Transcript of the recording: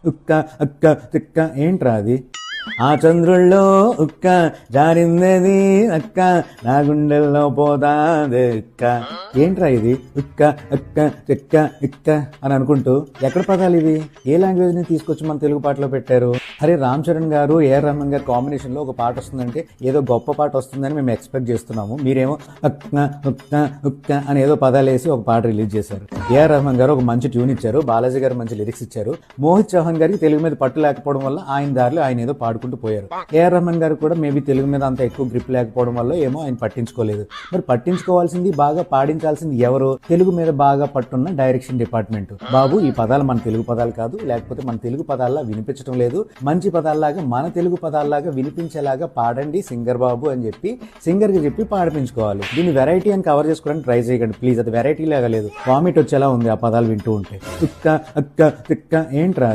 ఉక్క అక్క తిక్క ఏంట్రా అది? ఆ చంద్రుల్లో ఉక్క జారిందది అక్క నా గుండెల్లో పోతాది ఉక్క. ఏంట్రా ఇది? ఉక్క అక్క తిక్క ఇక్క అని అనుకుంటూ ఎక్కడ పదాలు ఇవి? ఏ లాంగ్వేజ్ ని తీసుకొచ్చి మన తెలుగు పాటలో పెట్టారు? అరే రామ్ చరణ్ గారు ఏఆర్ రెహమాన్ గారి కాంబినేషన్ లో ఒక పాట వస్తుందంటే ఏదో గొప్ప పాట వస్తుందని మేము ఎక్స్పెక్ట్ చేస్తున్నాము. మీరేమో అక్క ఉక్క ఉక్క అని ఏదో పదాలు వేసి ఒక పాట రిలీజ్ చేశారు. ఏఆర్ రెహమాన్ గారు ఒక మంచి ట్యూన్ ఇచ్చారు, బాలాజీ గారు మంచి లిరిక్స్ ఇచ్చారు. మోహిత్ చౌహాన్ గారికి తెలుగు మీద పట్టు లేకపోవడం వల్ల ఆయన దారిలో ఆయన ఏదో పాడుకుంటూ పోయారు. ఏఆర్ రెహమాన్ గారు కూడా మేబీ తెలుగు మీద అంత ఎక్కువ గ్రిప్ లేకపోవడం వల్ల ఏమో ఆయన పట్టించుకోలేదు. మరి పట్టించుకోవాల్సింది, బాగా పాడించాల్సింది ఎవరు? తెలుగు మీద బాగా పట్టున్న డైరెక్షన్ డిపార్ట్మెంట్. బాబు ఈ పదాలు మన తెలుగు పదాలు కాదు, లేకపోతే మన తెలుగు పదాల్లా వినిపించడం లేదు, మంచి పదాల్లాగా మన తెలుగు పదాల్లాగా వినిపించేలాగా పాడండి సింగర్ బాబు అని చెప్పి సింగర్ కి చెప్పి పాడిపించుకోవాలి. దీన్ని వెరైటీ అని కవర్ చేసుకోవడానికి ట్రై చేయకండి ప్లీజ్. అది వెరైటీ లాగా లేదు, వామిట్ వచ్చేలా ఉంది ఆ పదాలు వింటూ ఉంటే. తుక్క అక్క తిక్క ఏంట్రా?